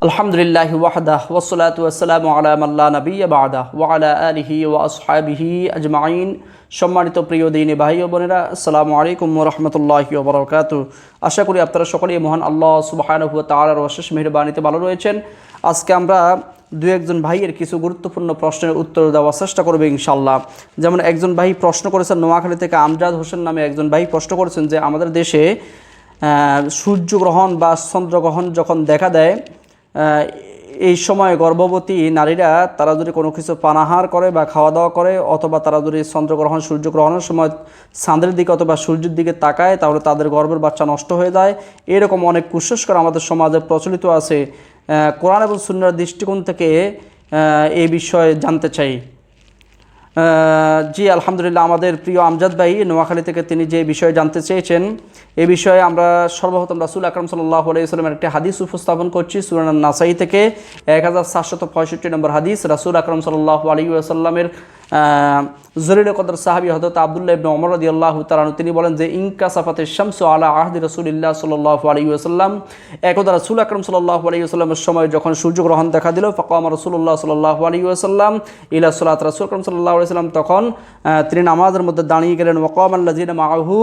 আলহামদুলিল্লাহি ওয়াহদাহ ওয়াসসালাতু ওয়াসসালামু আলা মান লা নাবিয়্যা বা'দাহ ওয়া আলা আলিহি ওয়া আসহাবিহি আজমাইন। সম্মানিত প্রিয় দিনী ভাই ও বোনেরা, আসসালামু আলাইকুম ওয়া রাহমাতুল্লাহি ওয়া বারাকাতুহু। আশা করি আপনারা সকলেই মহান আল্লাহ সুবহানাহু ওয়া তাআলার অশেষ মেহেরবানিতে ভালো রয়েছেন। আজকে আমরা দুই একজন ভাইয়ের কিছু গুরুত্বপূর্ণ প্রশ্নের উত্তর দেওয়ার চেষ্টা করব ইনশাআল্লাহ। যেমন একজন ভাই প্রশ্ন করেছেন, নোয়াখালী থেকে আমজাদ হোসেন নামে একজন ভাই প্রশ্ন করেছেন যে আমাদের দেশে সূর্যগ্রহণ বা চন্দ্রগ্রহণ যখন দেখা দেয়, এই সময় গর্ভবতী নারীরা তারা যদি কোনো কিছু পানাহার করে বা খাওয়া দাওয়া করে, অথবা তারা যদি চন্দ্রগ্রহণ সূর্যগ্রহণের সময় চাঁদের দিকে অথবা সূর্যের দিকে তাকায়, তাহলে তাদের গর্ভের বাচ্চা নষ্ট হয়ে যায়। এরকম অনেক কুসংস্কার আমাদের সমাজে প্রচলিত আছে। কোরআন এবং সুন্নাহর দৃষ্টিকোণ থেকে এই বিষয়ে জানতে চাই। জি আলহামদুলিল্লাহ, আমাদের প্রিয় আমজাদ ভাই নোয়াখালী থেকে তিনি যে বিষয়ে জানতে চেয়েছেন, এই বিষয়ে আমরা সর্বপ্রথম রাসূল আকরাম সাল্লাল্লাহু আলাইহি ওয়াসাল্লামের একটি হাদিস উপস্থাপন করছি। সূরা নাসাই থেকে 1765 নম্বর হাদিস। রাসূল আকরাম সাল্লাল্লাহু আলাইহি ওয়াসাল্লামের জলিল কদর সাহাবী হযরত আব্দুল্লাহ ইবনে ওমর রাদিয়াল্লাহু তাআলা তিনি বলেন যে ইনকাসাফাতিশ শামসু আলা আহদি রাসূলিল্লাহ সাল্লাল্লাহু আলাইহি ওয়াসাল্লাম, একদা রাসূল আকরাম সাল্লাল্লাহু আলাইহি ওয়াসাল্লামের সময় যখন সূর্যগ্রহণ দেখা দিল, ফাকামা রাসূলুল্লাহ সাল্লাল্লাহু আলাইহি ওয়াসাল্লাম ইলা সালাত, রাসূল আকরাম সাল্লাল্লাহু আলাইহি ওয়াসাল্লাম তখন তিনি নামাজের মধ্যে দাঁড়িয়ে গেলেন। ওয়াকামাল্লাযিনা মাআহু,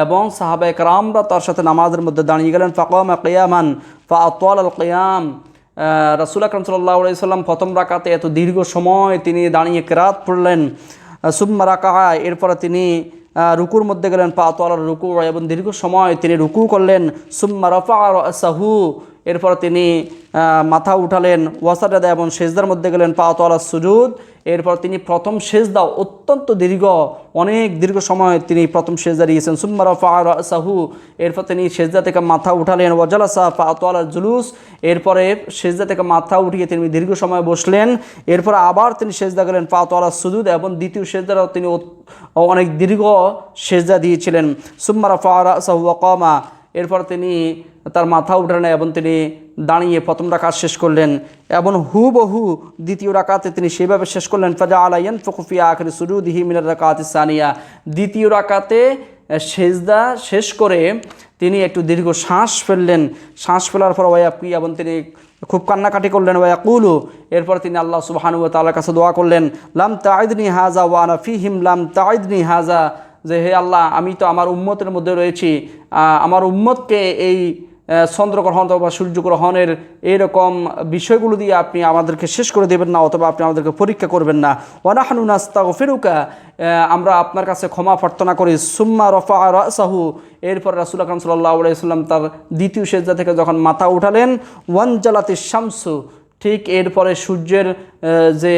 এবং সাহাবায়ে কেরামরা তার সাথে নামাজের মধ্যে দাঁড়িয়ে গেলেন। ফাকামা কিয়ামান ফাআতালাল কিয়াম, রাসূল আকরাম সাল্লাল্লাহু আলাইহি ওয়াসাল্লাম প্রথম রাকাতে এত দীর্ঘ সময় তিনি দাঁড়িয়ে কিরাত পড়লেন। সুম্মা রাকাআ, এরপরে তিনি রুকুর মধ্যে গেলেন। ফাআতালার রুকু, এবং দীর্ঘ সময় তিনি রুকু করলেন। সুম্মা রাফাআ রাসাহু, এরপর তিনি মাথা উঠালেন। ওয়াসাজাদা, এবং সেজদার মধ্যে গেলেন। ফাআতালাস সুজুদ, এরপর তিনি প্রথম সেজদা অত্যন্ত দীর্ঘ, অনেক দীর্ঘ সময় তিনি প্রথম সেজদা দিয়েছেন। সুম্মা রাফাআ রাসাহু, এরপর তিনি সেজদা থেকে মাথা উঠালেন। ওয়াজালাসা ফাআতালাল জুলুস, এরপরে সেজদা থেকে মাথা উঠিয়ে তিনি দীর্ঘ সময় বসলেন। এরপর আবার তিনি সেজদা গেলেন। ফাআতালাস সুজুদ, এবং দ্বিতীয় সেজদাও তিনি অনেক দীর্ঘ সেজদা দিয়েছিলেন। সুম্মা রাফাআ রাসাহু ওয়া কামা, এরপর তিনি তার মাথা উঠালেন এবং তিনি দাঁড়িয়ে প্রথম রাকাত শেষ করলেন, এবং হুবহু দ্বিতীয় রাকাতে তিনি সেভাবে শেষ করলেন। ফাজাআলা ইয়ানফুখু ফি আখিরি সুজুদিহি মিনার রাকাতিস সানিয়া, দ্বিতীয় রাকাতে সেজদা শেষ করে তিনি একটু দীর্ঘ শ্বাস ফেললেন। শ্বাস ফেলার পর ওয়ায়াবকি, এবং তিনি খুব কান্নাকাটি করলেন। ওয়ায়াকুলু, এরপর তিনি আল্লাহ সুবহানাহু ওয়া তাআলার কাছে দোয়া করলেন। লাম তাইদনি হাযা ওয়া আনা ফীহিম, লাম তাইদনি হাযা, যে হে আল্লাহ, আমি তো আমার উম্মতের মধ্যে রয়েছি, আমার উম্মতকে এই চন্দ্রগ্রহণ অথবা সূর্যগ্রহণের এইরকম বিষয়গুলো দিয়ে আপনি আমাদেরকে শেষ করে দেবেন না, অথবা আপনি আমাদেরকে পরীক্ষা করবেন না। ওয়া নাহনু নাস্তাগফিরুকা, আমরা আপনার কাছে ক্ষমা প্রার্থনা করি। সুম্মা রাফাআ রাসাহু, এরপর রাসূল আকরাম সাল্লাল্লাহু আলাইহি ওয়াসাল্লাম তার দ্বিতীয় সেজদা থেকে যখন মাথা উঠালেন, ওয়ানজালাতিশ শামসু, ঠিক এরপরে সূর্যের যে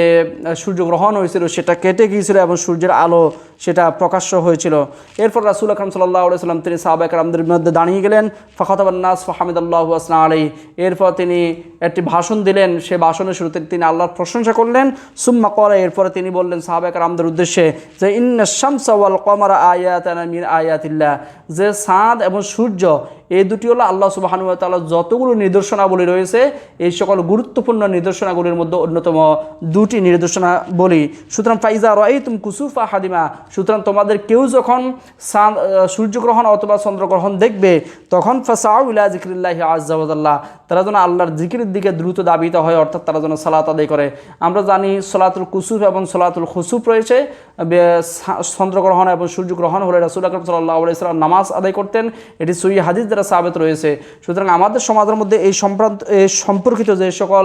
সূর্যগ্রহণ হয়েছিল সেটা কেটে গিয়েছিল এবং সূর্যের আলো সেটা প্রকাশ্য হয়েছিল। এরপর রাসূল আকরাম সাল্লাল্লাহু আলাইহি ওয়াসাল্লাম তিনি সাহাবায়ে কেরামদের মধ্যে দাঁড়িয়ে গেলেন। ফাখাতাবান নাস ফাহামিদাল্লাহু ওয়া আসনা আলাইহি, এরপর তিনি একটি ভাষণ দিলেন। সে ভাষণের শুরুতে তিনি আল্লাহর প্রশংসা করলেন। সুম্মা ক্বালা, এরপরে তিনি বললেন সাহাবায়ে কেরামদের উদ্দেশ্যে যে ইন্নাশ শামসা ওয়াল কমারা আয়াতান মিন আয়াতিল্লাহ, যে চাঁদ এবং সূর্য এই দুটি হলো আল্লাহ সুবহানাহু ওয়া তাআলার যতগুলো নিদর্শনাবলী রয়েছে, এই সকল গুরুত্বপূর্ণ নিদর্শনাগুলির মধ্যে অন্যতম দুটি নিদর্শনাবলী। সুতরাং ফাইজা রাআইতুম কুসুফা হাদিমা, সুতরাং তোমাদের কেউ যখন সূর্যগ্রহণ অথবা চন্দ্রগ্রহণ দেখবে, তখন ফাসাউ ইলা যিকরিল্লাহি আযজা ওয়া জাল্লা, তারা যেন আল্লাহর জিকিরের দিকে দ্রুত ধাবিত হয়, অর্থাৎ তারা যেন সালাত আদায় করে। আমরা জানি সালাতুল কুসুফ এবং সালাতুল খুসুফ রয়েছে। চন্দ্রগ্রহণ এবং সূর্যগ্রহণ হলে রাসূল আকরাম সাল্লাল্লাহু আলাইহি ওয়াসাল্লাম নামাজ আদায় করতেন, এটি সহিহ হাদিস দ্বারা সাবিত রয়েছে। সুতরাং আমাদের সমাজের মধ্যে এই সম্পর্কিত যে সকল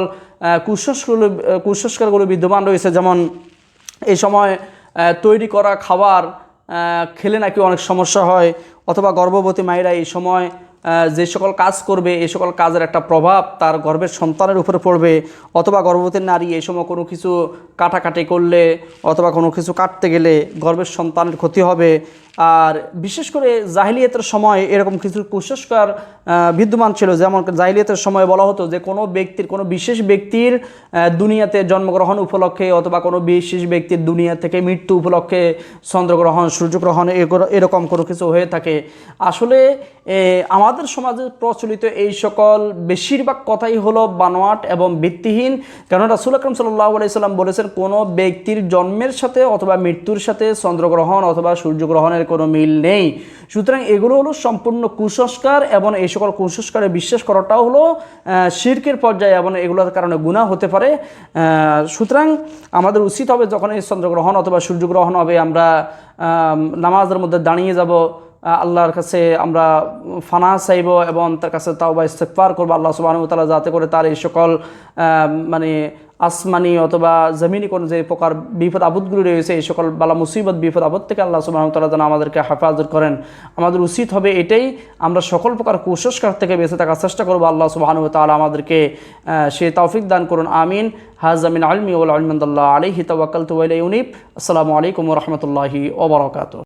কুসংস্কারগুলো বিদ্যমান রয়েছে, যেমন এই সময় তৈরি করা খাবার খেলে নাকি অনেক সমস্যা হয়, অথবা গর্ভবতী মায়েরা এই সময় যে সকল কাজ করবে, এই সকল কাজের একটা প্রভাব তার গর্ভের সন্তানের উপরে পড়বে, অথবা গর্ভবতী নারী এই সময় কোনো কিছু কাটাকাটি করলে অথবা কোনো কিছু কাটতে গেলে গর্ভের সন্তানের ক্ষতি হবে। আর বিশেষ করে জাহিলিয়াতের সময় এরকম কিছু কুসংস্কার বিদ্যমান ছিল। যেমন জাহিলিয়াতের সময় বলা হতো যে কোনো বিশেষ ব্যক্তির দুনিয়াতে জন্মগ্রহণ উপলক্ষে অথবা কোনো বিশেষ ব্যক্তির দুনিয়া থেকে মৃত্যু উপলক্ষে চন্দ্রগ্রহণ সূর্যগ্রহণ এরকম কোনো কিছু হয়ে থাকে। আসলে আমাদের সমাজে প্রচলিত এই সকল বেশিরভাগ কথাই হলো বানোয়াট এবং ভিত্তিহীন। কারণ রাসূল আকরাম সাল্লাল্লাহু আলাইহি ওয়াসাল্লাম বলেছেন, কোনো ব্যক্তির জন্মের সাথে অথবা মৃত্যুর সাথে চন্দ্রগ্রহণ অথবা সূর্যগ্রহণের ইমানের কোনো মিল নেই। সুতরাং এগুলো হলো সম্পূর্ণ কুসংস্কার, এবং এই সকল কুসংস্কারে বিশ্বাস করাটাও হলো শিরকের পর্যায়ে, এবং এগুলোর কারণে গুনাহ হতে পারে। সুতরাং আমাদের উচিত হবে যখন এই চন্দ্রগ্রহণ অথবা সূর্যগ্রহণ হবে, আমরা নামাজের মধ্যে দাঁড়িয়ে যাব, আল্লাহর কাছে আমরা ফানা চাইব এবং তার কাছে তাওবা ইস্তেগফার করব আল্লাহ সুবহানাহু ওয়া তাআলা যাতে করে তার এই সকল মানে আসমানি অথবা জমিনি কোন যে প্রকার বিপদ আপদগুলি রয়েছে, এই সকল বালা মুসিবত বিপদ আপদ থেকে আল্লাহ সুবহানাহু ওয়া তাআলা যেন আমাদেরকে হেফাজত করেন। আমাদের উচিত হবে এটাই, আমরা সকল প্রকার কুসংস্কার থেকে বেঁচে থাকার চেষ্টা করব। আল্লাহ সুবহানাহু ওয়া তাআলা আমাদেরকে সে তৌফিক দান করুন, আমিন। হাযা মিন ইলমি ওয়াল ইলমু আলাইহি তাওয়াক্কালতু ওয়া ইলাইহি উনীব। আসসালামু আলাইকুম ওয়া রাহমাতুল্লাহি ওয়া বারাকাতুহু।